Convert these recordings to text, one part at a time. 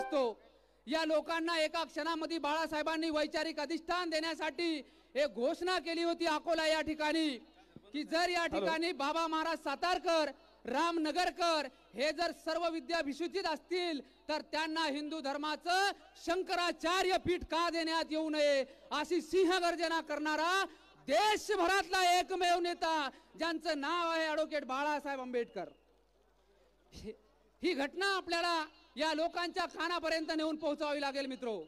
असतो। या लोकांना एका क्षणामध्ये बाळासाहेबांनी वैचारिक अधिष्ठान देण्यासाठी एक घोषणा केली होती अकोला या ठिकाणी की जर या ठिकाणी बाबा महाराज सातारकर, रामनगरकर हे जर सर्व विद्याभिषुचित असतील तर त्यांना हिंदू धर्माचं शंकराचार्य पीठ का देण्यात येऊ नये अशी सिंहगर्जना करणारा देशभरातला एकमेव नेता ज्यांचं नाव आहे ॲडव्होकेट बाळासाहेब आंबेडकर। ही घटना आपल्याला या लोकांच्या कानापर्यंत नेऊन पोहोचवावी लागेल। मित्रो,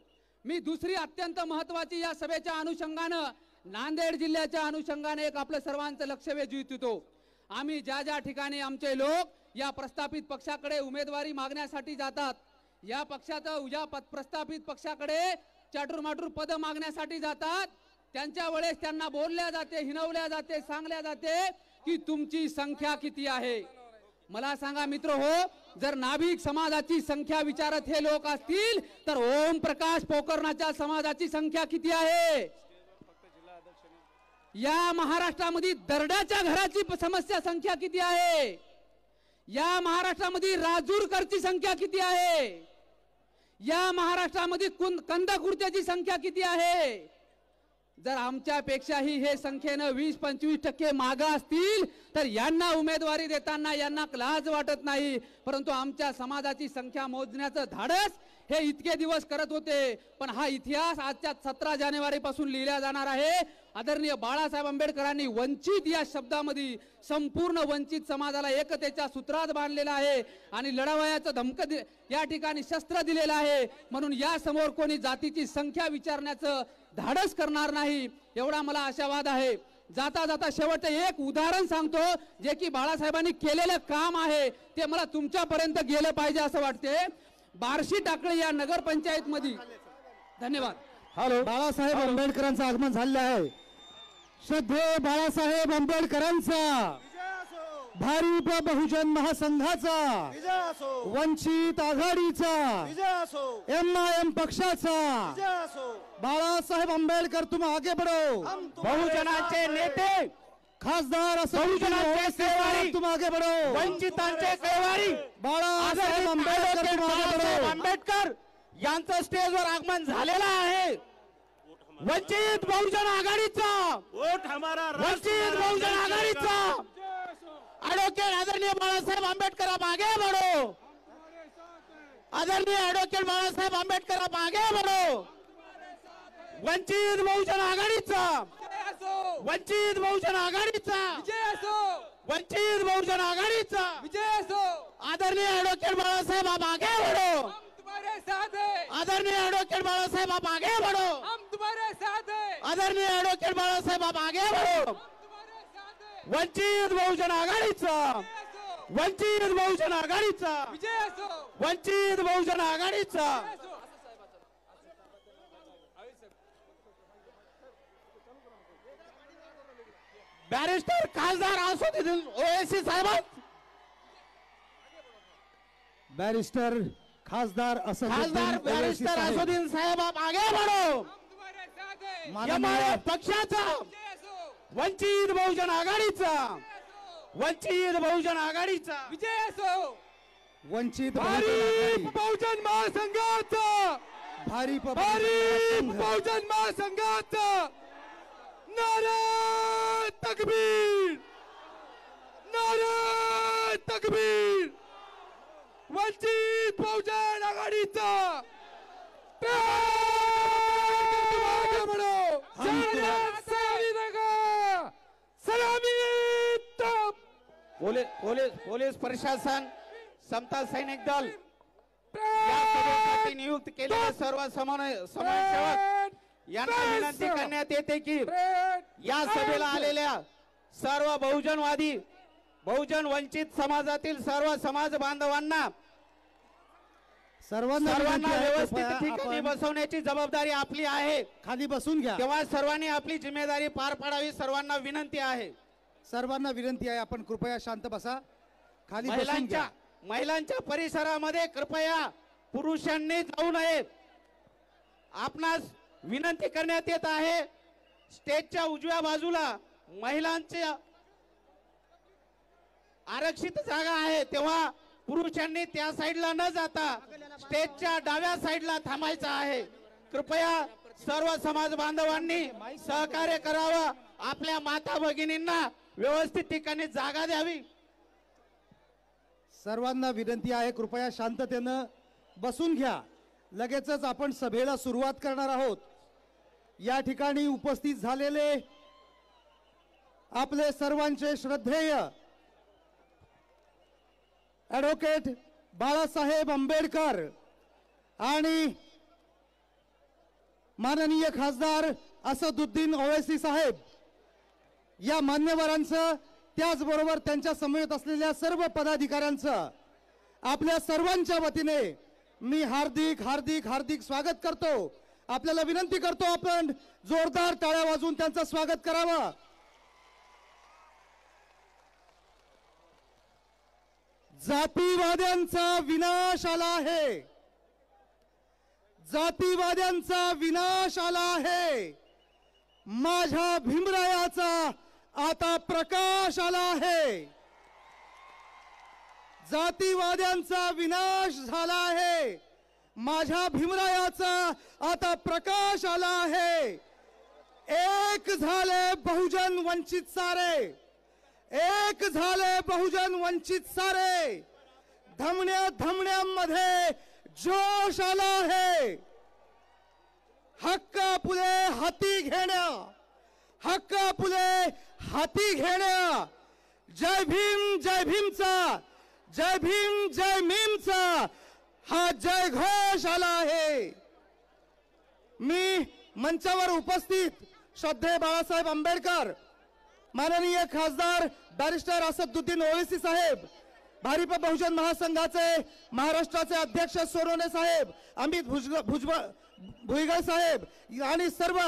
मी दुसरी अत्यंत महत्वाची या सभेच्या अनुषंगानं नांदेड जिल्ह्याच्या अनुषंगाने एक आपलं सर्वांचं लक्ष वेधू इच्छितो। आम्ही ज्या ज्या ठिकाणी आमचे लोक या प्रस्थापित पक्षाकडे उमेदवारी मागण्यासाठी जातात, या प्रस्थापित पक्षाकडे चाटुरमाटूर पद मागण्यासाठी जातात, त्यांच्या वेळेस त्यांना बोलल्या जाते, हिनवल्या जाते, सांगल्या जाते की तुमची संख्या किती आहे। मला सांगा मित्र हो, जर नाभिक समाजाची संख्या विचारत हे लोक असतील तर ओम प्रकाश पोकर्णाच्या समाजाची संख्या किती आहे? या महाराष्ट्रामध्ये दरडाच्या घराची समस्या संख्या किती आहे? या महाराष्ट्रामध्ये राजूरकरची संख्या किती आहे? या महाराष्ट्रामध्ये कंदकुर्त्याची संख्या किती आहे? जर आमच्यापेक्षाही हे संख्येनं 20-25% मागे असतील तर यांना उमेदवारी देताना यांना लाज वाटत नाही, परंतु आमच्या समाजाची संख्या मोजण्याचं धाडस हे इतके दिवस करत होते। पण हा इतिहास आजच्या 17 जानेवारी पासून लिहिला जाणार आहे। आदरणीय बाळासाहेब आंबेडकरांनी वंचित या शब्दामध्ये संपूर्ण वंचित समाजाला एकतेच्या सूत्रात बांधलेला आहे आणि लढावयाचं धमक या ठिकाणी शस्त्र दिलेलं आहे। म्हणून या समोर कोणी जातीची संख्या विचारण्याचं धाडस करणार नाही एवढा मला आशावाद आहे। जाता जाता शेवट एक उदाहरण सांगतो जे की बाळासाहेबांनी केलेलं काम आहे ते मला तुमच्यापर्यंत गेलं पाहिजे असं वाटते। बार्शी टाकळी या नगरपंचायत मध्ये धन्यवाद। हॅलो, बाळासाहेब आंबेडकरांचं आगमन झाले आहे। श्रद्धेय बाळासाहेब आंबेडकरांचा, भारिप बहुजन महासंघाचा, वंचित आघाडीचा, MIM पक्षाचा, बाळासाहेब आंबेडकर तुम आगे बढ़ो। बहुजनाचे नेते खासदार तुम आगे बढ़ो। वंचितांचे कैवारी बाळासाहेब आंबेडकर तुम आगे बढ़ो। आंबेडकर यांचं स्टेजवर आगमन झालेलं आहे। वंचित बहुजन आघाडीचा वोट हमारा, वंचित बहुजन आघाडीचा ॲडव्होकेट आदरणीय बाळासाहेब आंबेडकर आप आगे बढ़ो। आदरणीय ॲडव्होकेट बाळासाहेब आंबेडकर आप आगे बढ़ो। वंचित बहुजन आघाडीचा, वंचित बहुजन आघाडीचा विजय असो, वंचित बहुजन आघाडीचा विजय असो। आदरणीय ॲडव्होकेट बाळासाहेब आप आगे बढ़ो। हम तुम्हारे साथ हैं। आदरणीय ॲडव्होकेट बाळासाहेब आप आगे बढ़ो। हम तुम्हारे साथ हैं। आदरणीय ॲडव्होकेट बाळासाहेब आप आगे बढ़ो। हम तुम्हारे साथ हैं। वंचित बहुजन आघाडीचा, वंचित बहुजन आघाडीचा विजय असो, वंचित बहुजन आघाडीचा। बॅरिस्टर खासदार असुद्दीन ओवैसी साहेब, बैरिस्टर खासदार बैरिस्टर असुद्दीन साहेब आप आगे बढ़ो। माननीय पक्षाचा, वंचित बहुजन आघाडीचा, वंचित बहुजन आघाडीचा विजय असो। वंचित बहुजन महासंघाचा, भारिप बहुजन महासंघाचा नारे तकबीर, नारे तकबीर। वंचित बहुजन आघाडीचा पोलीस प्रशासन, समता सैनिक दल या सभेसाठी नियुक्त केलेले सर्व समाजसेवक यांना विनंती करण्यात येते की या सभेला आलेल्या सर्व बहुजनवादी, बहुजन वंचित समाजातील सर्व समाज बांधवांना सर्वांना व्यवस्थित ठिकाणी बसवण्याची जबाबदारी आपली आहे। खाली बसून घ्या। तेव्हा सर्वांनी आपली जिम्मेदारी पार पाडावी, सर्वांना विनंती आहे। सर्वांना विनंती आहे आपण कृपया शांत बसा, खाली बसून घ्या। महिलांच्या परिसरामध्ये कृपया पुरुषांनी जाऊ नये। आपणास विनंती करण्यात येत आहे, स्टेजच्या उजव्या बाजूला महिलांच्या आरक्षित जागा आहे, तेव्हा पुरुषांनी त्या साईडला न जाता स्टेजच्या डाव्या साईडला थांबायचं आहे. कृपया सर्व समाज बांधवांनी सहकार्य करावं. आपल्या माता भगिनींना व्यवस्थित ठिकाणी जागा द्यावी. सर्वांना विनंती आहे, कृपया शांततेनं बसून घ्या. लगेचच आपण सभेला सुरुवात करणार आहोत. या ठिकाणी उपस्थित झालेले आपले सर्वांचे श्रद्धेय ॲडव्होकेट बाळासाहेब आंबेडकर आणि माननीय खासदार असदुद्दीन ओवैसी साहेब या मान्यवरांचं, त्याचबरोबर त्यांच्या समवेत असलेल्या सर्व पदाधिकाऱ्यांचं आपल्या सर्वांच्या वतीने मी हार्दिक हार्दिक हार्दिक स्वागत करतो. आपल्याला विनंती करतो, आपण जोरदार टाळ्या वाजवून त्यांचं स्वागत करावं. जातीवाद्यांचा विनाश आला आहे. जातीवाद्यांचा विनाश आला आहे. माझ्या भीमरायाचा आता प्रकाश आला आहे. जातीवाद्यांचा विनाश झाला आहे. माझ्या भीमरायाचा आता प्रकाश आला आहे. एक झाले बहुजन वंचित सारे, एक झाले बहुजन वंचित सारे. धमण्या धमण्यांमध्ये जोश आला आहे. हक्का पुले हाती घेण्या, हक्का पुले हाती घेण्या. जय भीम जय भीमचा, जय भीम जय मीमचा हा जय घोष आला आहे. मी मंचावर उपस्थित श्रद्धेय बाळासाहेब आंबेडकर, माननीय खासदार बॅरिस्टर असदुद्दीन ओवैसी साहेब, भारिप बहुजन महासंघाचे महाराष्ट्राचे अध्यक्ष सोनवणे साहेब, अमित भुजबळ साहेब आणि सर्व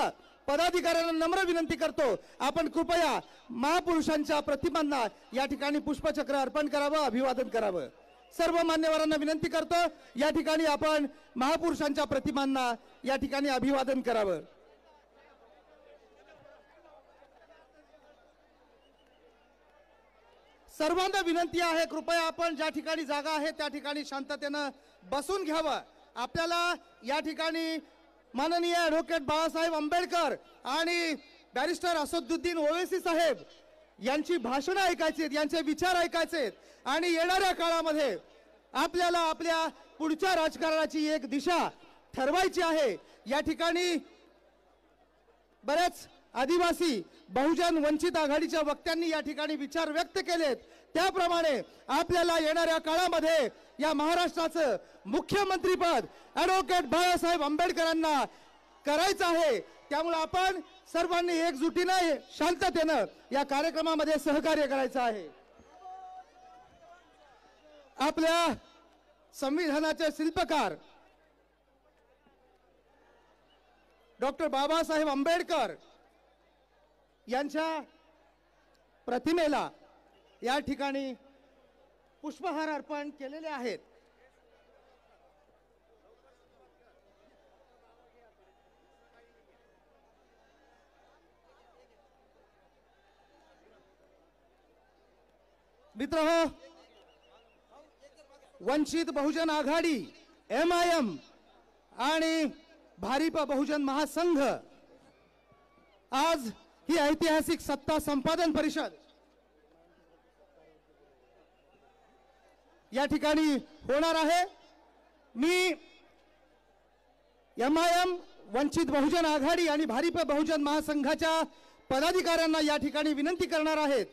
पदाधिकाऱ्यांना नम्र विनंती करतो, आपण कृपया महापुरुषांच्या प्रतिमांना या ठिकाणी पुष्पचक्र अर्पण करावं, अभिवादन करावं. सर्व मान्यवरांना विनंती करतो, या ठिकाणी आपण महापुरुषांच्या प्रतिमांना या ठिकाणी अभिवादन करावं. सर्वांना विनंती आहे, कृपया आपण ज्या ठिकाणी जागा आहे त्या ठिकाणी शांततेनं बसून घ्यावं. आपल्याला या ठिकाणी माननीय ॲडव्होकेट बाळासाहेब आंबेडकर आणि बॅरिस्टर असदुद्दीन ओवैसी साहेब यांची भाषणं ऐकायची, यांचे विचार ऐकायचे आणि येणाऱ्या काळामध्ये आपल्याला आपल्या पुढच्या राजकारणाची एक दिशा ठरवायची आहे. या ठिकाणी बरेच आदिवासी बहुजन वंचित आघाडीच्या वक्त्यांनी या ठिकाणी विचार व्यक्त केलेत. त्याप्रमाणे आपल्याला येणाऱ्या काळामध्ये या महाराष्ट्राचं मुख्यमंत्रीपद ॲडव्होकेट बाळासाहेब आंबेडकरांना करायचं आहे. त्यामुळे आपण सर्वांनी एकजुटीने शांततेनं या कार्यक्रमामध्ये सहकार्य करायचं आहे. आपल्या संविधानाचे शिल्पकार डॉक्टर बाबासाहेब आंबेडकर यांच्या प्रतिमेला या ठिकाणी पुष्पहार अर्पण केलेले आहेत. मित्रहो, वंचित बहुजन आघाडी MIM आणि भारिप बहुजन महासंघ आज ही ऐतिहासिक सत्ता संपादन परिषद या ठिकाणी होणार आहे. मी MIM, वंचित बहुजन आघाडी आणि भारिप बहुजन महासंघाच्या पदाधिकाऱ्यांना या ठिकाणी विनंती करणार आहेत.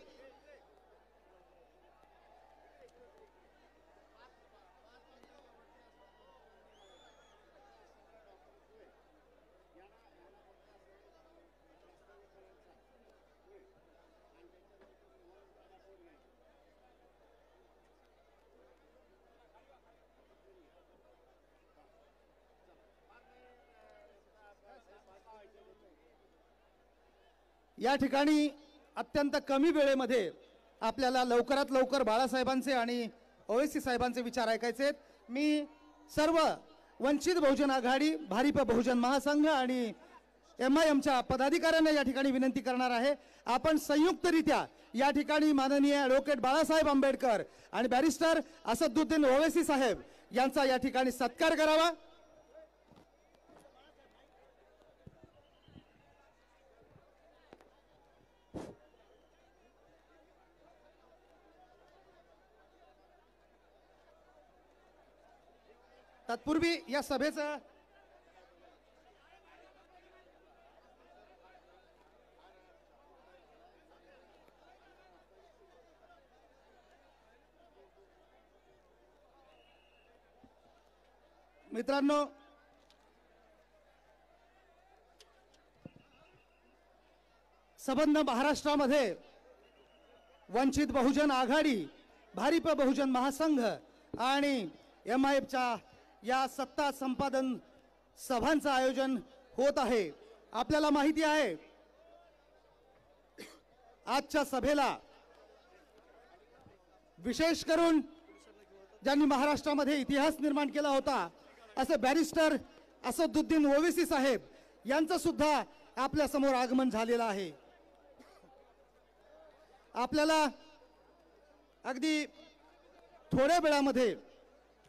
या ठिकाणी अत्यंत कमी वेळेमध्ये आपल्याला लवकरात लवकर बाळासाहेबांचे आणि ओवैसी साहेबांचे विचार ऐकायचे आहेत. मी सर्व वंचित बहुजन आघाडी, भारिप बहुजन महासंघ आणि MIMच्या पदाधिकाऱ्यांना या ठिकाणी विनंती करणार आहे, आपण संयुक्तरित्या या ठिकाणी माननीय ॲडव्होकेट बाळासाहेब आंबेडकर आणि बॅरिस्टर असदुद्दीन ओवैसी साहेब यांचा या ठिकाणी सत्कार करावा. तत्पूर्वी या सभेचं मित्रांनो, संबंध महाराष्ट्रामध्ये वंचित बहुजन आघाडी, भारिप बहुजन महासंघ आणि MIMच्या या सत्ता संपादन सभांचं आयोजन होत आहे. आपल्याला माहिती आहे आजच्या सभेला विशेष करून ज्यांनी महाराष्ट्रामध्ये इतिहास निर्माण केला होता असे बॅरिस्टर असदुद्दीन ओवैसी साहेब यांचं सुद्धा आपल्या समोर आगमन झालेलं आहे. आपल्याला अगदी थोड्या वेळामध्ये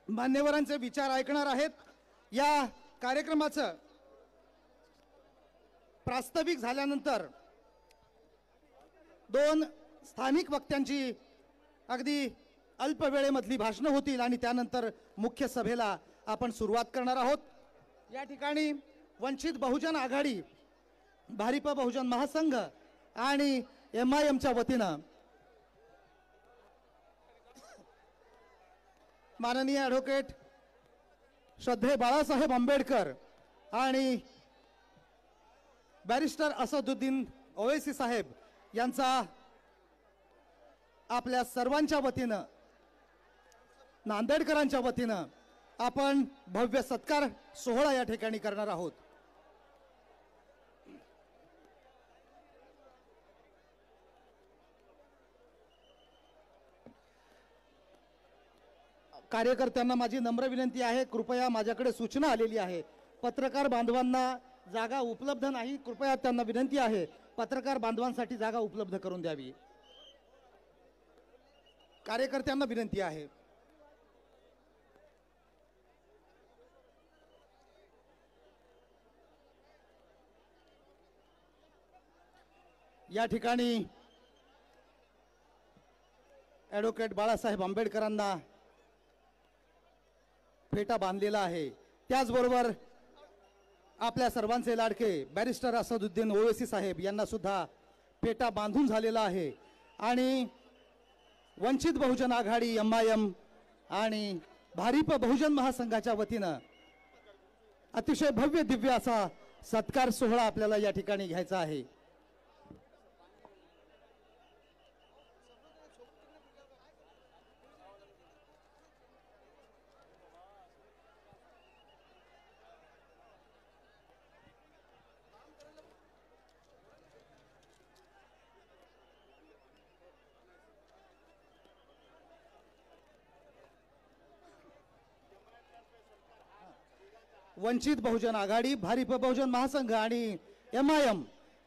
मान्यवरांचे विचार ऐकणार आहेत. या कार्यक्रमाचं प्रास्ताविक झाल्यानंतर दोन स्थानिक वक्त्यांची अगदी अल्प वेळेमधली भाषणं होतील आणि त्यानंतर मुख्य सभेला आपण सुरुवात करणार आहोत. या ठिकाणी वंचित बहुजन आघाडी, भारिप बहुजन महासंघ आणि MIMच्या वतीनं माननीय ॲडव्होकेट श्रद्धेय बाळासाहेब आंबेडकर आणि बॅरिस्टर असदुद्दीन ओवैसी साहेब यांचा आपल्या सर्वांच्या वतीनं, नांदेडकरांच्या वतीनं आपण भव्य सत्कार सोहळा या ठिकाणी करणार आहोत. कार्यकर्त्यांना माझी नम्र विनंती आहे, कृपया माझ्याकडे सूचना आलेली आहे, पत्रकार बांधवांना जागा उपलब्ध नाही, कृपया त्यांना विनंती आहे पत्रकार बांधवांसाठी जागा उपलब्ध करून द्यावी. कार्यकर्त्यांना विनंती आहे. या ठिकाणी ॲडव्होकेट बाळासाहेब आंबेडकरांना फेटा बांधलेला आहे. त्याचबरोबर आपल्या सर्वांचे लाडके बॅरिस्टर असदुद्दीन ओवैसी साहेब यांना सुद्धा फेटा बांधून झालेला आहे. आणि वंचित बहुजन आघाडी, MIM आणि भारिप बहुजन महासंघाच्या वतीनं अतिशय भव्य दिव्य असा सत्कार सोहळा आपल्याला या ठिकाणी घ्यायचा आहे. वंचित बहुजन आघाडी, भारिप बहुजन महासंघ आणि MIM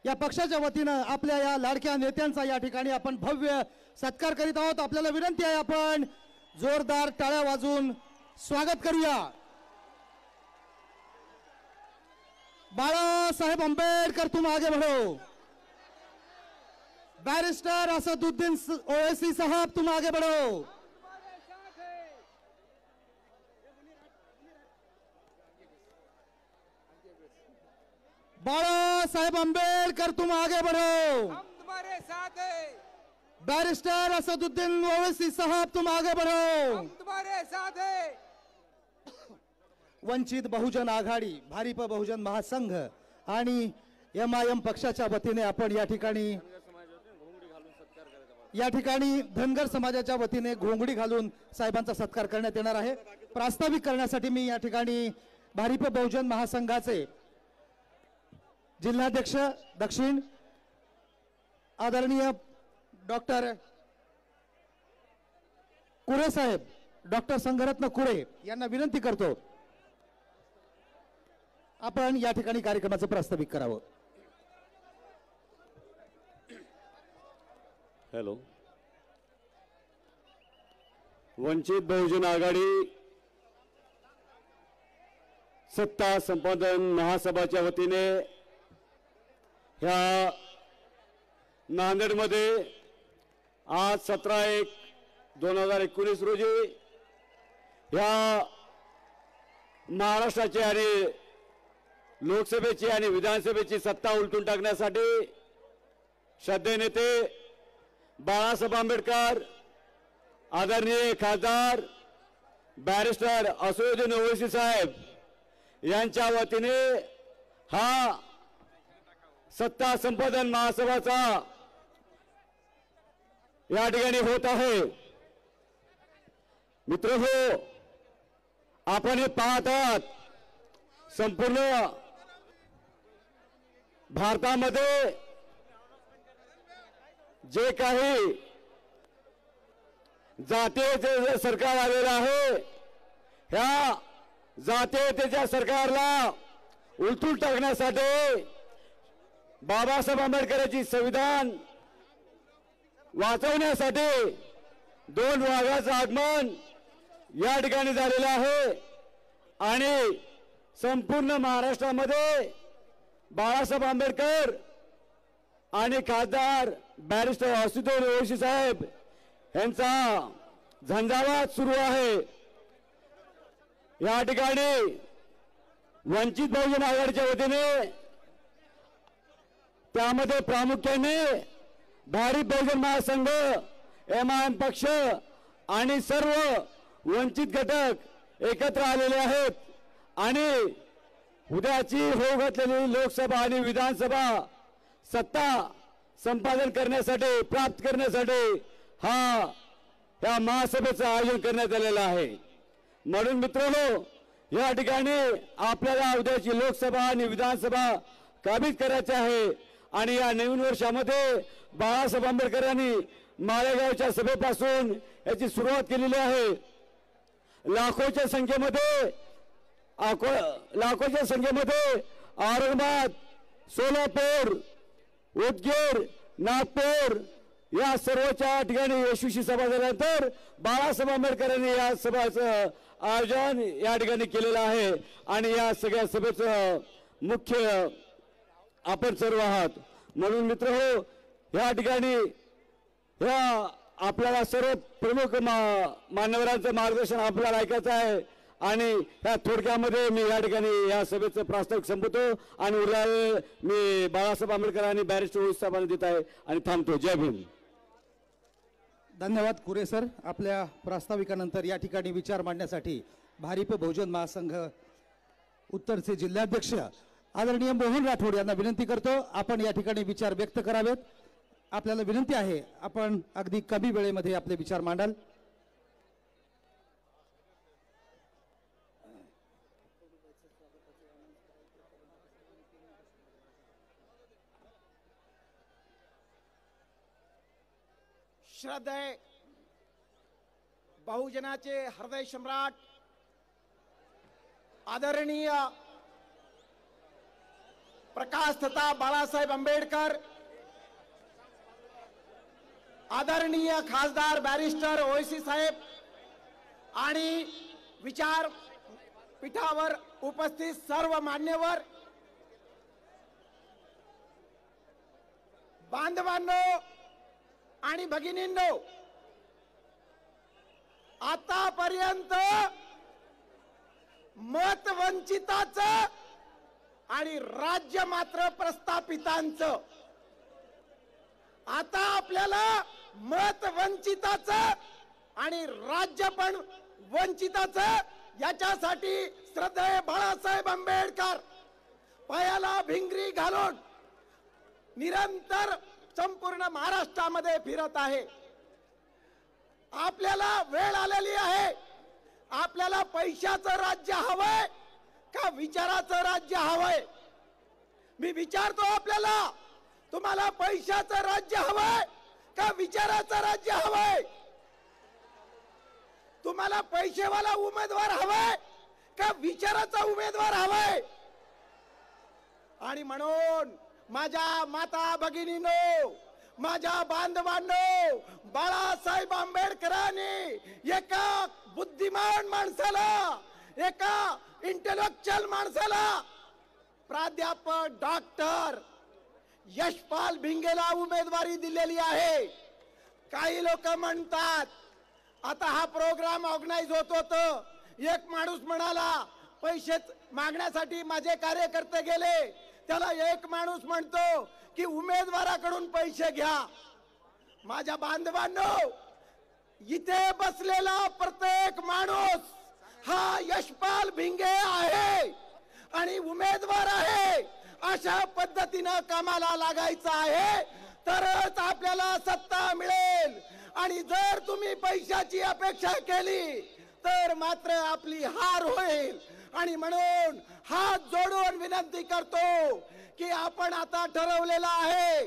या पक्षाच्या वतीनं आपल्या या लाडक्या नेत्यांचा या ठिकाणी आपण भव्य सत्कार करीत आहोत. आपल्याला विनंती आहे आपण जोरदार टाळ्या वाजवून स्वागत करूया. बाळासाहेब आंबेडकर तुम आगे बढ़ो. बैरिस्टर असदुद्दीन ओवैसी साहब तुम आगे बढ़ो. बाळासाहेब आंबेडकर तुम आगे बढ़ो. हम तुम्हारे साथ हैं. बैरिस्टर असदुद्दीन ओवैसी साहब तुम आगे बढ़ो. हम तुम्हारे साथ हैं. वंचित बहुजन आघाडी, भारिप बहुजन महासंघ आणि MIM पक्षाच्या वतीने आपण या ठिकाणी धनगर समाजाच्या वतीने घोंगडी घालून साहेबांचा सत्कार करण्यात येणार आहे. प्रास्ताविक करण्यासाठी मी या ठिकाणी भारिप बहुजन महासंघाचे जिल्हाध्यक्ष दक्षिण आदरणीय डॉक्टर कुरे साहेब, डॉक्टर संघरत्न कुरे यांना विनंती करतो आपण या ठिकाणी कार्यक्रमाचं प्रास्ताविक करावं. हॅलो. वंचित बहुजन आघाडी सत्ता संपादन महासभाच्या वतीने ह्या नांदेडमध्ये आज 17/1/2019 रोजी ह्या महाराष्ट्राची आणि लोकसभेची आणि विधानसभेची सत्ता उलटून टाकण्यासाठी श्रद्धेय नेते बाळासाहेब आंबेडकर, आदरणीय खासदार बॅरिस्टर असदुद्दीन ओवैसी साहेब यांच्या वतीने हा सत्ता संपादन महासभाचा या ठिकाणी होत आहे. मित्रहो, आपण हे पाहत आहात संपूर्ण भारतामध्ये जे काही जातीयतेचे सरकार आलेलं आहे, ह्या जातीयतेच्या सरकारला उलटून टाकण्यासाठी बाबासाहेब आंबेडकरांची संविधान वाचवण्यासाठी 2 वाघाचं आगमन या ठिकाणी झालेलं आहे आणि संपूर्ण महाराष्ट्रामध्ये बाळासाहेब आंबेडकर आणि खासदार बॅरिस्टर असदुद्दीन ओवैसी साहेब यांचा झंझावात सुरू आहे. या ठिकाणी वंचित बहुजन आघाडीच्या वतीने त्यामध्ये प्रामुख्याने भारिप बहुजन महासंघ, MIM पक्ष आणि सर्व वंचित घटक एकत्र आलेले आहेत आणि उद्याची होऊ घातलेली लोकसभा आणि विधानसभा सत्ता संपादन करण्यासाठी, प्राप्त करण्यासाठी या महासभेचं आयोजन करण्यात आलेलं आहे. म्हणून मित्रांनो, या ठिकाणी आपल्याला उद्याची लोकसभा आणि विधानसभा काबीज करायची आहे आणि या नवीन वर्षामध्ये बाळासाहेब आंबेडकरांनी मालेगावच्या सभेपासून याची सुरुवात केलेली आहे. लाखोच्या संख्येमध्ये औरंगाबाद, सोलापूर, उदगीर, नागपूर या सर्वच्या ठिकाणी यशस्वी सभा झाल्यानंतर बाळासाहेब आंबेडकरांनी या सभाचं आयोजन या ठिकाणी केलेलं आहे आणि या सगळ्या सभेचं मुख्य आपण सर्व आहात. म्हणून मित्रहो, या ठिकाणी आपल्याला सर्व प्रमुख मान्यवरांचं मार्गदर्शन आपल्याला ऐकायचं आहे आणि ह्या थोडक्यामध्ये मी या ठिकाणी या सभेचं प्रास्ताविक संपवतो आणि उरलेलं मी बाळासाहेब आंबेडकर आणि बॅरिस्टर ओवैसी साहेबांना देत आहे आणि थांबतो. जय भीम. धन्यवाद कुरे सर. आपल्या प्रास्ताविकानंतर या ठिकाणी विचार मांडण्यासाठी भारिप बहुजन महासंघ उत्तरचे जिल्हाध्यक्ष आदरणीय मोहन राठोड यांना विनंती करतो, आपण या ठिकाणी विचार व्यक्त करावेत. आपल्याला विनंती आहे, आपण अगदी कमी वेळेमध्ये आपले विचार मांडाल. श्रद्धेय बहुजनाचे हृदय सम्राट आदरणीय प्रकाश तथा बाळासाहेब आंबेडकर, आदरणीय खासदार बॅरिस्टर ओवैसी साहेब आणि विचार पीठावर उपस्थित सर्व मान्यवर बांधवांनो आणि भगिनींनो, आतापर्यंत मत वंचिताचं आणि राज्य मात्र प्रस्थापितांचं, आता आपल्याला मत वंचिताचं आणि राज्य पण वंचिताचं याच्यासाठी श्रद्धेय बाळासाहेब आंबेडकर पायाला भिंगरी घालून निरंतर संपूर्ण महाराष्ट्रामध्ये फिरत आहे. आपल्याला वेळ आलेली आहे. आपल्याला पैशाचं राज्य हवंय का विचाराचं राज्य हवंय? मी विचारतो आपल्याला, तुम्हाला पैशाचं राज्य हवंय का विचाराचं राज्य हवंय? तुम्हाला पैसेवाला उमेदवार हवाय का विचाराचा उमेदवार हवाय? आणि म्हणून माझ्या माता भगिनींनो, माझ्या बांधवांनो, बाळासाहेब आंबेडकरांनी एका बुद्धिमान माणसाला, एका इंटेलेक्च्युअल माणसाला, प्राध्यापक डॉक्टर यशपाल भिंगेला उमेदवारी दिलेली आहे. काही लोक म्हणतात आता हा प्रोग्राम ऑर्गनाइज होत होतं, एक माणूस म्हणाला पैसे मागण्यासाठी माझे कार्यकर्ते गेले, त्याला एक माणूस म्हणतो की उमेदवाराकडून पैसे घ्या. माझ्या बांधवांनो, इथे बसलेला प्रत्येक माणूस हा यशपाल भिंगे आहे आणि उमेदवार आहे. अशा पद्धतीनं कामाला लागायचं आहे तरच आपल्याला सत्ता मिळेल. आणि जर तुम्ही पैशाची अपेक्षा केली तर मात्र आपली हार होईल. आणि म्हणून हात जोडून विनंती करतो की आपण आता ठरवलेलं आहे,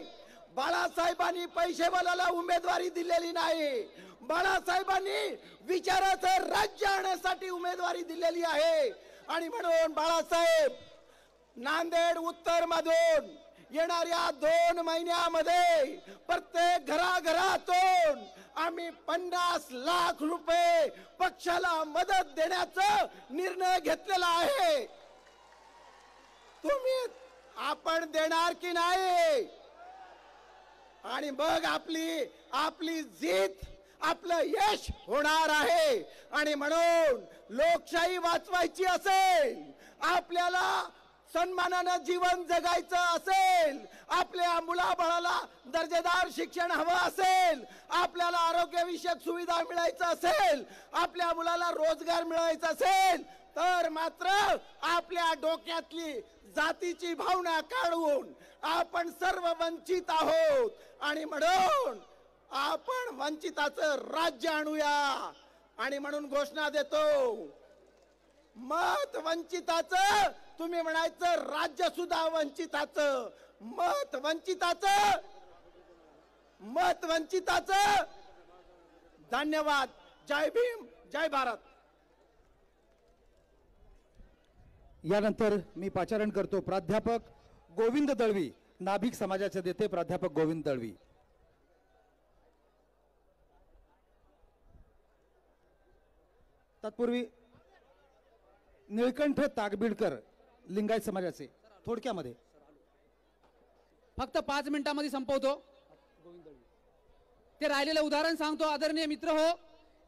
बाळासाहेबांनी पैसेवाल्याला उमेदवारी दिलेली नाही, बाळासाहेबांनी विचाराचं राज्य आणण्यासाठी उमेदवारी दिलेली आहे. आणि म्हणून बाळासाहेब, नांदेड उत्तर मधून येणाऱ्या 2 महिन्यामध्ये प्रत्येक घराघरातून आम्ही 50 लाख रुपये पक्षाला मदत देण्याचा निर्णय घेतलेला आहे. तुम्ही आपण देणार की नाही? आणि मग आपली जीत, आपलं यश होणार आहे. आणि म्हणून लोकशाही वाचवायची असेल, आपल्याला सन्मानानं जीवन जगायचं असेल, आपल्या मुलाबाळाला दर्जेदार शिक्षण हवं असेल, आपल्याला आरोग्यविषयक सुविधा मिळायचं असेल, आपल्या मुलाला रोजगार मिळवायचा असेल, तर मात्र आपल्या डोक्यातली जातीची भावना काढून आपण सर्व वंचित आहोत. आणि म्हणून आपण वंचिताचं राज्य आणूया. आणि म्हणून घोषणा देतो, मत वंचिताचं, तुम्ही म्हणायचं राज्य सुद्धा वंचिताचं, मत वंचिताचं, मत वंचिताचं. धन्यवाद. जय भीम, जय भारत. यानंतर मी पाचारण करतो प्राध्यापक गोविंद दळवी, नाभिक समाजाचे नेते प्राध्यापक गोविंद दळवी. तत्पूर्वी निळकंठ ताकबीडकर, लिंगायत समाजाचे, थोडक्यामध्ये. फक्त 5 मिनिटांमध्ये संपवतो. ते राहिलेलं उदाहरण सांगतो. आदरणीय मित्र हो,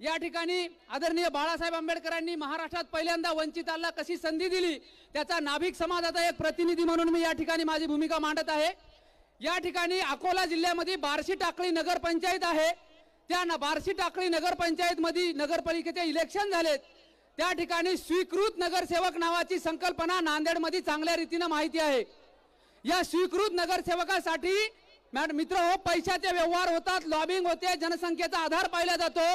या ठिकाणी आदरणीय बाळासाहेब आंबेडकरांनी महाराष्ट्रात पहिल्यांदा वंचिताला कशी संधी दिली, त्याचा नाभिक समाजाचा एक प्रतिनिधी म्हणून मी या ठिकाणी माझी भूमिका मांडत आहे. या ठिकाणी अकोला जिल्ह्यामध्ये बार्शी टाकळी नगरपंचायत आहे. त्या बार्शी टाकळी नगरपंचायत मध्ये नगरपालिकेचे इलेक्शन झालेत. त्या ठिकाणी स्वीकृत नगरसेवक नावाची संकल्पना नांदेडमध्ये चांगल्या रीतीने माहिती आहे. या स्वीकृत नगरसेवकासाठी मित्र हो, पैशाचे व्यवहार होतात, लॉबिंग होते, जनसंख्येचा आधार पाहिला जातो.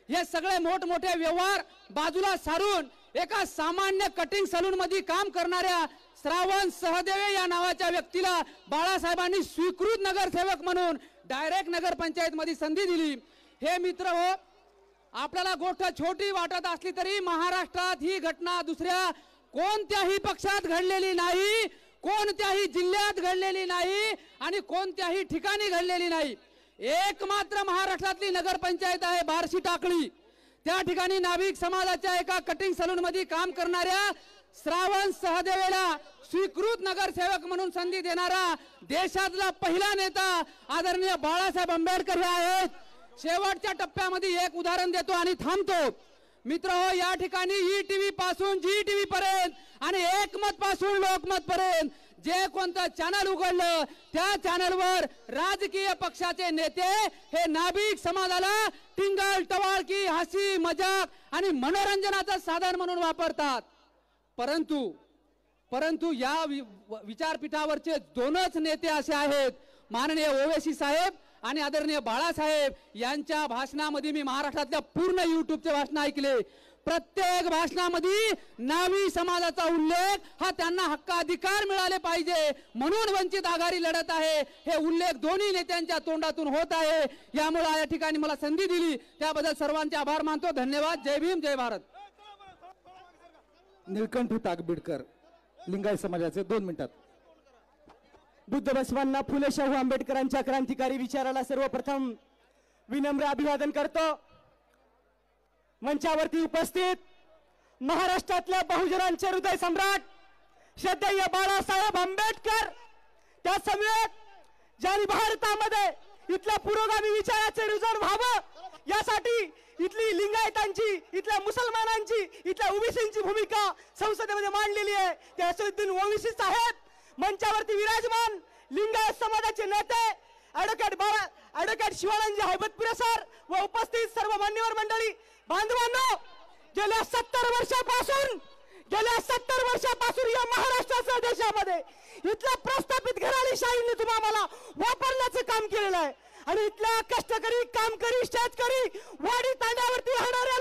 हे सगळे मोठमोठे व्यवहार बाजूला सारून एका सामान्य कटिंग सलून मध्ये काम करणाऱ्या श्रावण सहदेवे या नावाच्या व्यक्तीला बाळासाहेबांनी स्वीकृत नगरसेवक म्हणून डायरेक्ट नगरपंचायत मध्ये संधी दिली. हे मित्र हो, आपल्याला गोष्ट छोटी वाटत असली तरी महाराष्ट्रात ही घटना दुसऱ्या कोणत्याही पक्षात घडलेली नाही, कोणत्याही जिल्ह्यात घडलेली नाही आणि कोणत्याही ठिकाणी घडलेली नाही. एकमात्र महाराष्ट्रातली नगरपंचायत आहे बार्शी टाकळी. त्या ठिकाणी नाभिक समाजाच्या एका कटिंग सलून मध्ये काम करणाऱ्या श्रावण सहदेवेला स्वीकृत नगरसेवक म्हणून संधी देणारा देशातला पहिला नेता आदरणीय बाळासाहेब आंबेडकर हे आहेत. शेवटच्या टप्प्यामध्ये एक उदाहरण देतो आणि थांबतो. मित्र हो, या ठिकाणी ETV पासून GTV पर्यंत आणि एकमत पासून लोकमत पर्यंत जे कोणतं चॅनल उघडलं त्या चॅनलवर राजकीय पक्षाचे नेते हे नाभिक समाजाला टिंगल टवाळकी, हसी मजाक आणि मनोरंजनाचं साधन म्हणून वापरतात. परंतु या विचारपीठावरचे 2च नेते असे आहेत, माननीय ओवेसी साहेब आणि आदरणीय बाळासाहेब यांच्या भाषणामध्ये मी महाराष्ट्रातल्या पूर्ण YouTubeचे भाषण ऐकले. प्रत्येक भाषणामध्ये नावी समाजाचा उल्लेख, हा त्यांना हक्क अधिकार मिळाले पाहिजे म्हणून वंचित आघाडी लढत आहे, हे उल्लेख दोन्ही नेत्यांच्या तोंडातून होत आहे. यामुळे या ठिकाणी मला संधी दिली त्याबद्दल सर्वांचे आभार मानतो. धन्यवाद. जय भीम, जय भारत. निळकंठ ताकबीडकर, लिंगायत समाजाचे, 2 मिनिटात. बुद्ध बसवांना फुले शाहू आंबेडकरांच्या क्रांतिकारी विचाराला सर्वप्रथम विनम्र अभिवादन करतो। मंचावरती उपस्थित महाराष्ट्रातल्या बहुजनांचे हृदय सम्राट श्रद्धेय बाळासाहेब आंबेडकर, त्या समेत ज्यांनी भारतामध्ये इथल्या पुरोगामी विचाराचे रुजन व्हावं यासाठी इथली लिंगायतांची, इथल्या मुसलमानांची, इथल्या ओबीसींची भूमिका संसदेमध्ये मांडलेली आहे। त्या असदुद्दीन ओवैसी साहेब मंचावरती विराजमान, लिंगायत समाजाचे नेते ॲडव्होकेट शिवानंद हैबतपुरे सर व उपस्थित सर्व मान्यवर मंडळी बांधवांनो, गेल्या 70 वर्षापासून या महाराष्ट्राच्या देशामध्ये इथल्या प्रस्थापित घराणेशाहीने तुम्हाला वापरण्याचं काम केलेलं आहे आणि इथल्या कष्टकरी, कामकरी, शेतकरी, वाडी तांड्यावरती राहणाऱ्या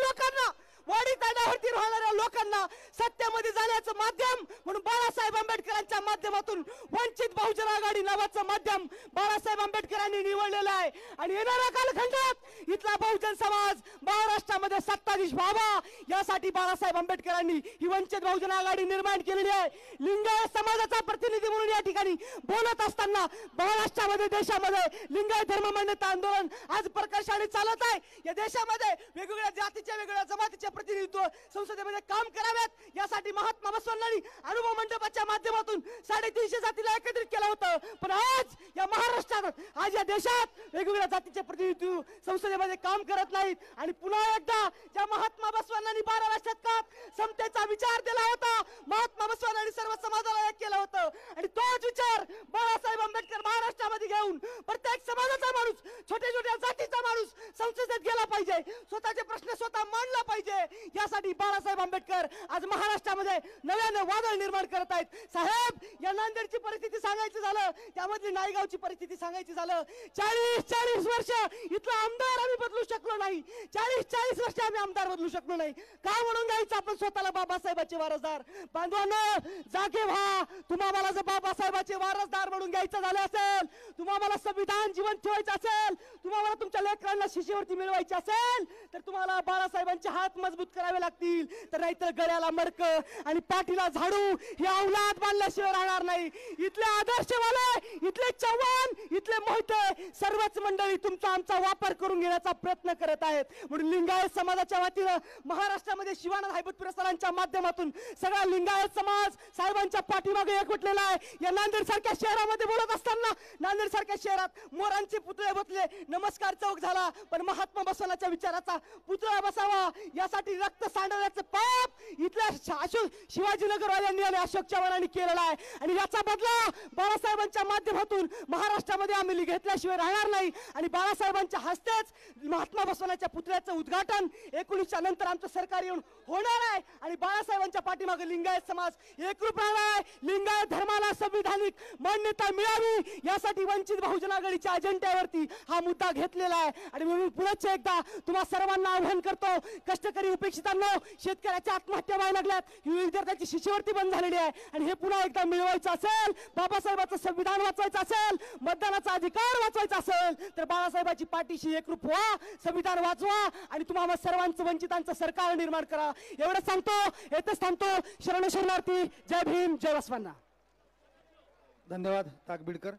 लोकांना सत्तेमध्ये जाण्याचं माध्यम म्हणून बाळासाहेब आंबेडकरांच्या माध्यमातून वंचित बहुजन आघाडी नावाचं माध्यम बाळासाहेब आंबेडकरांनी निवडलेलं आहे आणि येणाऱ्या कालखंडात इथला बहुजन समाज महाराष्ट्रामध्ये सत्ताधीश व्हावा यासाठी बाळासाहेब आंबेडकरांनी ही वंचित बहुजन आघाडी निर्माण केलेली आहे। लिंगायत समाजाचा प्रतिनिधी म्हणून या ठिकाणी बोलत असताना महाराष्ट्रामध्ये, देशामध्ये लिंगायत धर्म मान्यता आंदोलन आज प्रकर्षाने चालत आहे। या देशामध्ये वेगवेगळ्या जातीचे, वेगवेगळ्या जमातीचे प्रतिनिधित्व संसदेमध्ये काम कराव्यात यासाठी महात्मा बसवांनी अनुभव मंडपाच्या माध्यमातून 350 जातीला एकत्रित केलं होतं। पण आज या महाराष्ट्रात, आज या देशात वेगवेगळ्या जातीचे प्रतिनिधित्व संसदेमध्ये काम करत नाहीत आणि पुन्हा एकदा ज्या महात्मा बसवांनी 12व्या शतकात समतेचा विचार दिला होता, महात्मा बसवांनी सर्व समाजाला एक केलं होतं आणि तोच विचार बाळासाहेब आंबेडकर महाराष्ट्रामध्ये घेऊन प्रत्येक समाजाचा माणूस, छोट्या छोट्या जातीचा माणूस संसदेत गेला पाहिजे, स्वतःचे प्रश्न स्वतः मांडला पाहिजे। यासाठी बाळासाहेब आंबेडकर आज महाराष्ट्रामध्ये नव्याने वादळ निर्माण करत आहेत। साहेब, या नांदेडची परिस्थिती सांगायची झालं, त्यामधली नायगावची परिस्थिती सांगायची झालं, 40 वर्ष इथला आमदार आम्ही बदलू शकलो नाही, 40 वर्ष आम्ही आमदार बदलू शकलो नाही। का म्हणून घ्यायचं आपण स्वतःला बाबासाहेबांचे वारसदार? बांधवांनो, जागे व्हा। तुम्हाला जर बाबासाहेबांचे वारसदार म्हणून घ्यायचं झालं असेल, तुम्हाला संविधान जिवंत ठेवायचं असेल, तुम्हाला तुमच्या लेकरांना शिष्यवृत्ती मिळवायची असेल तर तुम्हाला बाळासाहेबांचे हात मजबूत करावे लागतील, तर नाहीतर गळ्याला मडक आणि पाठीला झाडू हे औलाद बांधल्याशिवाय राहणार नाही। इथले आदर्शवाले, इथले चव्हाण, इथले मोहिते सर्वच मंडळी तुमचा आमचा वापर करून घेण्याचा प्रयत्न करत आहेत। म्हणून लिंगायत समाजाच्या वतीनं महाराष्ट्रामध्ये शिवानंद हैबतपुरे सरांच्या माध्यमातून सगळा लिंगायत समाज साहेबांच्या पाठीमागे एकवटलेला आहे। या नांदेड सारख्या शहरामध्ये बोलत असताना, नांदेड सारख्या शहरात मोरांचे पुतळे बसले, नमस्कार चौक झाला, पण महात्मा बसवांच्या विचाराचा पुतळा बसावा यासाठी रक्त सांडवण्याचं पाप इथल्या शिवाजीनगरवाल्यांनी आणि अशोक चव्हाणांनी केलेला आहे आणि याचा बदला बाळासाहेबांच्या माध्यमातून महाराष्ट्रामध्ये आम्ही घेतल्याशिवाय राहणार नाही आणि बाळासाहेबांच्या हस्तेच महात्मा बसवांच्या पुतळ्याचं उद्घाटन 19च्या नंतर आमचं सरकार येऊन होणार आहे आणि बाळासाहेबांच्या पाठीमागे लिंगायत समाज एकरूप राहणार आहे। लिंगायत धर्माला संविधानिक मान्यता मिळावी यासाठी वंचित बहुजन आघाडीच्या अजेंड्यावरती हा मुद्दा घेतलेला आहे आणि म्हणून पुन्हा एकदा तुम्हा सर्वांना आवाहन करतो, कष्टकरी उपेक्षितांनो, शेतकऱ्याच्या आत्महत्या व्हायला लागल्यात, विद्यार्थ्यांची शिष्यवृत्ती बंद झालेली आहे आणि हे पुन्हा एकदा मिळवायचं असेल, बाबासाहेबांचं संविधान वाचवायचं असेल, मतदानाचा अधिकार वाचवायचा असेल तर बाळासाहेबांची पाठीशी एकरूप व्हा, संविधान वाचवा आणि तुम्हाला सर्वांचं, वंचितांचं सरकार निर्माण करा। एवढं सांगतो, येथेच थांबतो। शरण शरणार्थी। जय भीम, जय बसवांना। धन्यवाद ताकबीडकर।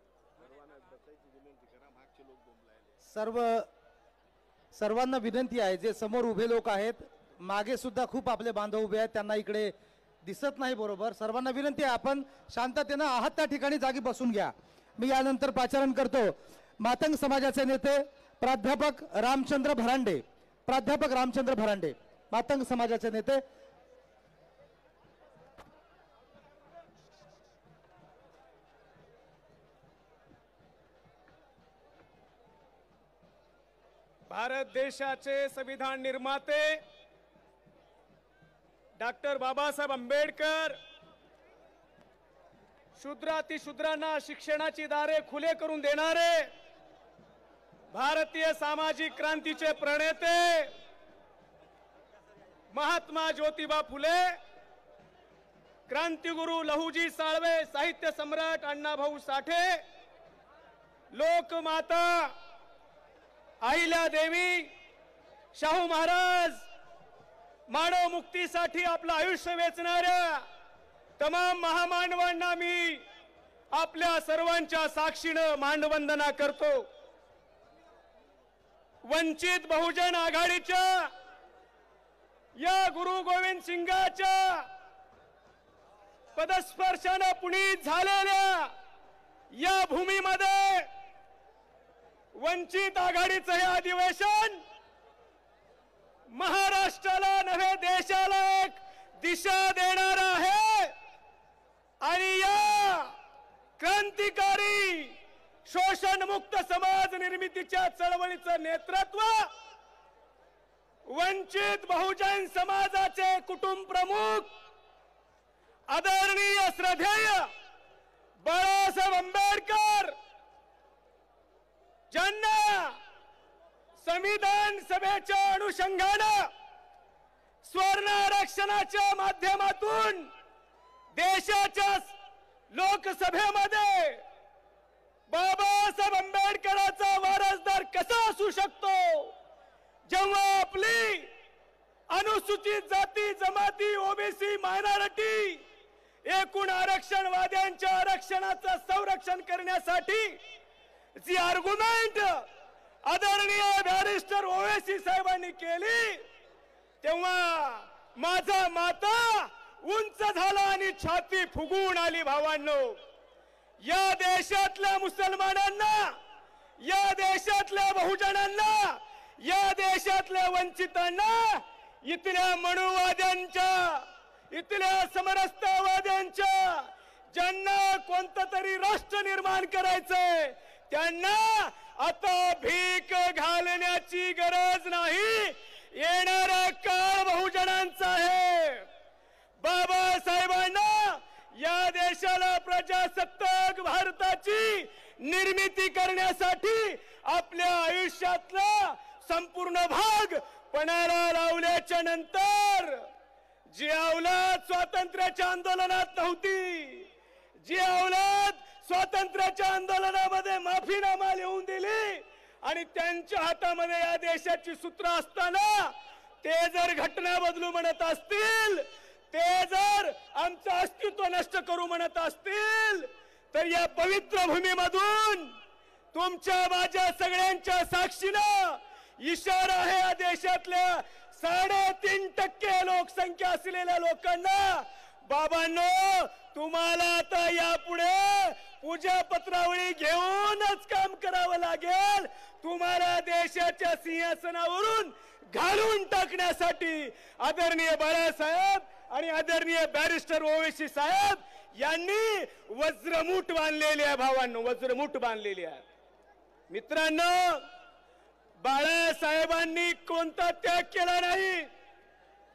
सर्वांना विनंती आहे, जे समोर उभे लोक आहेत, मागे सुद्धा खूप आपले बांधव उभे आहेत, त्यांना इकडे दिसत नाही बरोबर। सर्वांना विनंती आहे, आपण शांततेनं आहात त्या ठिकाणी जागी बसून घ्या। मी यानंतर पाचारण करतो मातंग समाजाचे नेते प्राध्यापक रामचंद्र भरांडे, मातंग समाजाचे नेते। भारत देशाचे संविधान निर्माते डॉक्टर बाबासाहेब आंबेडकर शूद्रातिशूद्रांना शिक्षणाची दारे खुले करून देणारे, भारतीय सामाजिक क्रांतीचे प्रणेते महात्मा ज्योतिबा फुले, क्रांतिगुरु लहुजी साळवे, साहित्य सम्राट अण्णाभाऊ साठे, लोकमाता अहिल्यादेवी, शाहू महाराज, मानव मुक्तीसाठी आपलं आयुष्य वेचणाऱ्या तमाम महामानवांना मी आपल्या सर्वांच्या साक्षीनं मानवंदना करतो। वंचित बहुजन आघाडीच्या या गुरु गोविंद सिंगाच्या पदस्पर्शाने पुनीत झालेल्या या भूमीमध्ये वंचित आघाडीचं हे अधिवेशन महाराष्ट्राला नव्हे देशाला एक दिशा देणार आहे आणि या क्रांतिकारी शोषणमुक्त समाज निर्मितीच्या चळवळीचं नेतृत्व वंचित बहुजन समाजाचे कुटुंब प्रमुख आदरणीय श्रद्धेय बाळासाहेब आंबेडकर ज्यांना संविधान सभेच्या अनुषंगाने स्वर्ण आरक्षणाच्या माध्यमातून देशाच्या लोकसभेमध्ये बाबासाहेब आंबेडकरांचा वारसदार कसा असू शकतो जेव्हा आपली अनुसूचित जाती जमाती ओबीसी मायनॉरिटी एकूण आरक्षणवाद्यांच्या आरक्षणाचं संरक्षण करण्यासाठी जी आर्ग्युमेंट आदरणीय बॅरिस्टर ओवैसी साहेबांनी केली तेव्हा माझा माता उंच झाला आणि छाती फुगून आली। भावांनो, या देशातल्या मुसलमानांना, या देशातल्या बहुजनांना, या देशातल्या वंचितांना इथल्या मनुवाद्यांच्या, इथल्या समरसतावाद्यांच्या ज्यांना कोणतं तरी राष्ट्र निर्माण करायचंय त्यांना आता भीक घालण्याची गरज नाही। येणारा काळ बहुजनांचा आहे। बाबासाहेबांना या देशाला प्रजासत्ताक भारताची निर्मिती करण्यासाठी आपल्या आयुष्यातला संपूर्ण भाग पणाला लावल्याच्या नंतर जी औलाद स्वातंत्र्याच्या आंदोलनात नव्हती, जी औलाद स्वातंत्र्याच्या आंदोलनामध्ये माफीनामा लिहून दिली आणि त्यांच्या हातामध्ये या देशाची सूत्र असताना ते जर घटना बदलू म्हणत असतील, ते जर आमचं अस्तित्व नष्ट करू म्हणत असतील तर या पवित्र भूमीमधून तुमच्या माझ्या सगळ्यांच्या साक्षीनं इशारा आहे या देशातल्या 3.5% लोकसंख्या असलेल्या लोकांना, बाबांनो तुम्हाला आता यापुढे पूजा पत्रावळी घेऊनच काम करावं लागेल। तुम्हाला देशाच्या सिंहासनावरून घालून टाकण्यासाठी आदरणीय बाळासाहेब आणि आदरणीय बॅरिस्टर ओवैसी साहेब यांनी वज्रमूठ बांधलेली आहे। भावांनो, वज्रमूठ बांधलेली आहे। मित्रांनो, बाळासाहेबांनी कोणता त्याग केला नाही,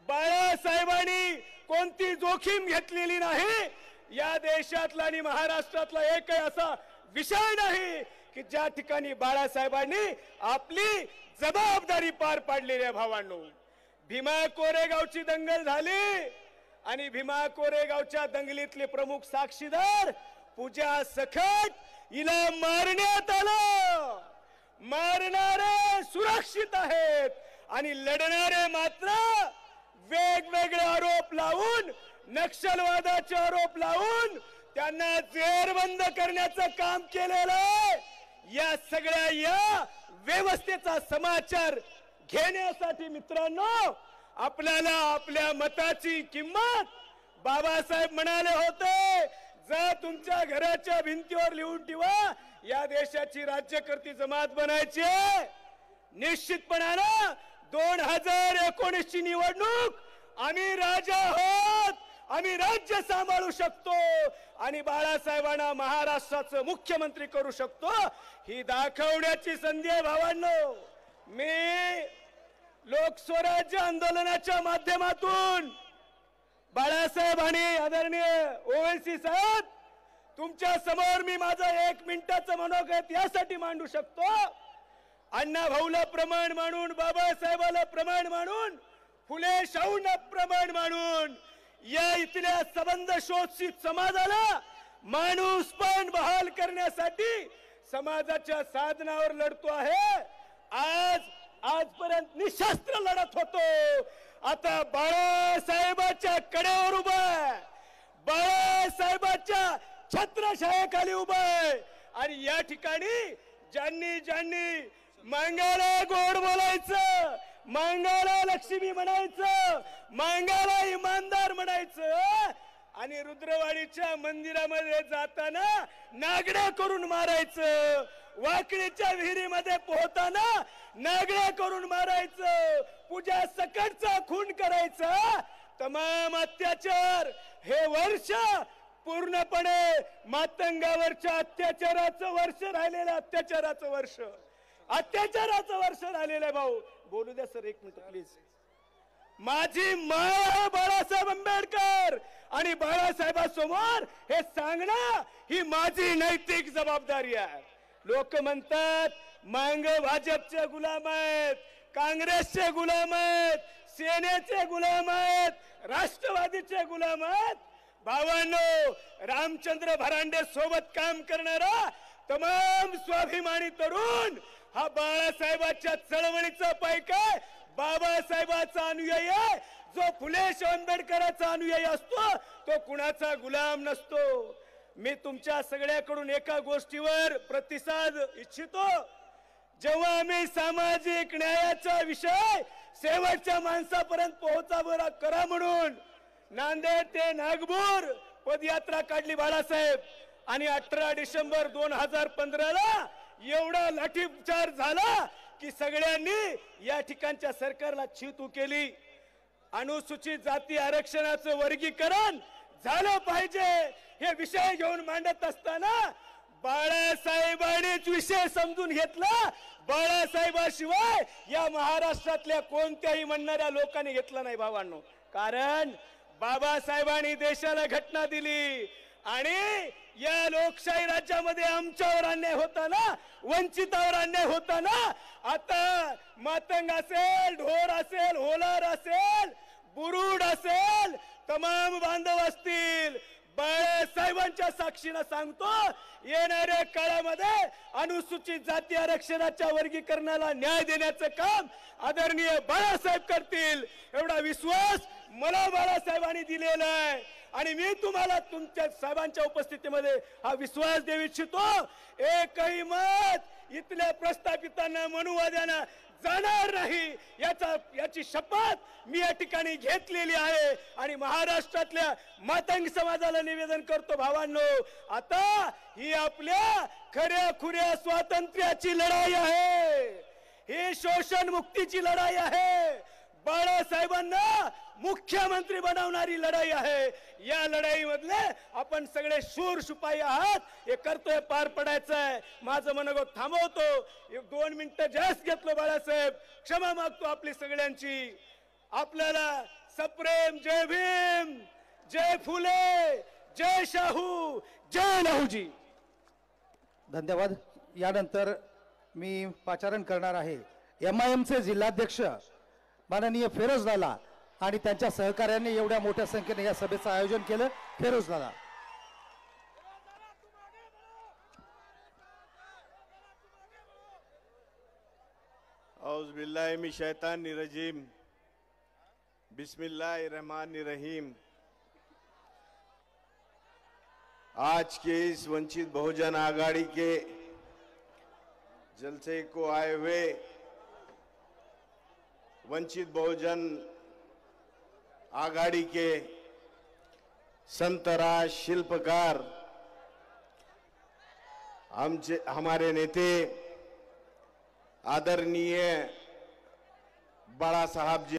बाळासाहेबांनी कोणती जोखीम घेतलेली नाही। या देशातला आणि महाराष्ट्रातला एकही असा विषय नाही की ज्या ठिकाणी बाळासाहेबांनी आपली जबाबदारी पार पाडलेली आहे। भावांनो, भीमा कोरेगावची दंगल झाली आणि भीमा कोरेगावच्या दंगलीतले प्रमुख साक्षीदार पूजा सखट हिला मारण्यात आलं। मारणारे सुरक्षित आहेत आणि लढणारे मात्र वेगवेगळे आरोप लावून, नक्षलवादाचे आरोप लावून त्यांना जेरबंद करण्याचं काम केलेलं आहे। या सगळ्या या व्यवस्थेचा समाचार घेण्यासाठी मित्रांनो आपल्याला आपल्या मताची किंमत, बाबासाहेब म्हणाले होते जर तुमच्या घराच्या भिंतीवर लिहून ठेवा या देशाची राज्यकर्ती जमात बनायची आहे। निश्चितपणाने 2019 ची निवडणूक आम्ही राजा आहोत, आम्ही राज्य सांभाळू शकतो आणि बाळासाहेबांना महाराष्ट्राचं मुख्यमंत्री करू शकतो ही दाखवण्याची संधी आहे। भावांनो, मी लोकस्वराज्य आंदोलनाच्या माध्यमातून बाळासाहेब आणि आदरणीय ओवैसी साहेब तुमच्या समोर मी माझं 1 मिनिटाचं मनोगत यासाठी मांडू शकतो, अण्णा भाऊला प्रमाण मानून, बाबासाहेबाला प्रमाण मानून, फुले शाहूंना प्रमाण मानून या इथल्या संबंध शोषित समाजाला माणूसपण बहाल करण्यासाठी समाजाच्या साधनावर लढतो आहे। आजपर्यंत निशस्त्र लढत होतो, आता बाळासाहेबाच्या कडेवर उभा, बाळासाहेबाच्या छत्रछायाखाली उभा आहे आणि या ठिकाणी ज्यांनी ज्यांनी मंगाला गोड बोलायचं, मंगाला लक्ष्मी म्हणायचं, मंगाला इमानदार म्हणायचं आणि रुद्रवाडीच्या मंदिरामध्ये जाताना नागड्या करून मारायचं, वाकडीच्या विहिरीमध्ये पोहताना नागड्या करून मारायचं, पूजा सकटचा खून करायचा, तमाम अत्याचार हे वर्ष पूर्णपणे मातंगावरच्या अत्याचाराचं वर्ष राहिलेलं, अत्याचाराचं वर्ष राहिलेलं आहे. भाऊ बोलू द्या सर, एक मिनिट प्लीज. माझी माय बाळासाहेब आंबेडकर आणि बाळासाहेबांसमोर हे सांगणं ही माझी नैतिक जबाबदारी आहे. लोक म्हणतात मांग भाजपचे गुलाम आहेत, काँग्रेसचे गुलाम आहेत, सेनेचे गुलाम आहेत, राष्ट्रवादीचे गुलाम आहेत. भावांनो, रामचंद्र भरांडे सोबत काम करणारा तमाम स्वाभिमानी तरुण हा बाळासाहेबांच्या चळवळीचा पायक आहे, बाबासाहेबांचा अनुयायी आहे. जो फुले आंबेडकरांचा अनुयायी असतो तो कुणाचा गुलाम नसतो. मी तुमच्या सगळ्याकडून एका गोष्टीवर प्रतिसाद इच्छितो. जेव्हा आम्ही सामाजिक न्यायाचा विषय शेवटच्या माणसापर्यंत पोहोचावा करा म्हणून नांदेड ते नागपूर पदयात्रा काढली बाळासाहेब आणि 18 डिसेंबर 2015 एवढा लाठीचार झाला की सगळ्यांनी या ठिकाणच्या सरकारला चीतू केली. अनुसूचित जाती आरक्षणाचं वर्गीकरण झालं पाहिजे हे विषय घेऊन मांडत असताना बाळासाहेबांनीच विषय समजून घेतला. बाळासाहेबाशिवाय या महाराष्ट्रातल्या कोणत्याही म्हणणाऱ्या लोकांनी घेतला नाही भावांनो. कारण बाबासाहेबांनी देशाला घटना दिली आणि या लोकशाही राज्यामध्ये आमच्यावर अन्याय होता ना, वंचितावर अन्याय होता ना. आता मातंग असेल, ढोर असेल, होलार असेल, बुरुड असेल, तमाम बांधव असतील, बाळासाहेबांच्या साक्षीनं सांगतो येणाऱ्या काळामध्ये अनुसूचित जाती आरक्षणाच्या वर्गीकरणाला न्याय देण्याचं काम आदरणीय बाळासाहेब करतील एवढा विश्वास मला बाळासाहेबांनी दिलेला आहे. आणि मी तुम्हाला तुमच्या साहेबांच्या उपस्थितीमध्ये हा विश्वास देऊ इच्छितो. एकही मत इथल्या प्रस्थापितांना मनुवाद्यांना जाणार नाही याची शपथ मी या ठिकाणी घेतलेली आहे. आणि महाराष्ट्रातल्या मातंग समाजाला निवेदन करतो भावांनो, आता ही आपल्या खऱ्या खुऱ्या स्वातंत्र्याची लढाई आहे, ही शोषण मुक्तीची लढाई आहे, बाळासाहेबांना मुख्यमंत्री बनवणारी लढाई आहे. या लढाईमधले आपण सगळे शूर शिपाई आहात. हे कर्तव्य पार पडायचं आहे. माझं मनोगत थांबवतो. 2 मिनिटं जास्त घेतलं बाळासाहेब, क्षमा मागतो आपली सगळ्यांची. आपल्याला सप्रेम जय भीम, जय फुले, जय शाहू, जय लहुजी. धन्यवाद. यानंतर मी पाचारण करणार आहे MIMचे जिल्हाध्यक्ष माननीय फेरोज लाला आणि त्यांच्या सहकार्याने एवढ्या मोठ्या संख्येने या सभेचं आयोजन केलं. फेरोज लाला. औज़ बिल्लाहि मिन शैतानिर रजीम, बिस्मिल्लाहिर रहमानिर रहीम. आज के इस वंचित बहुजन आघाड़ी के जलसे को आए हुए वंचित बहुजन आघाड़ी के संतराज शिल्पकार हमारे नेते आदरणीय बड़ा साहब जी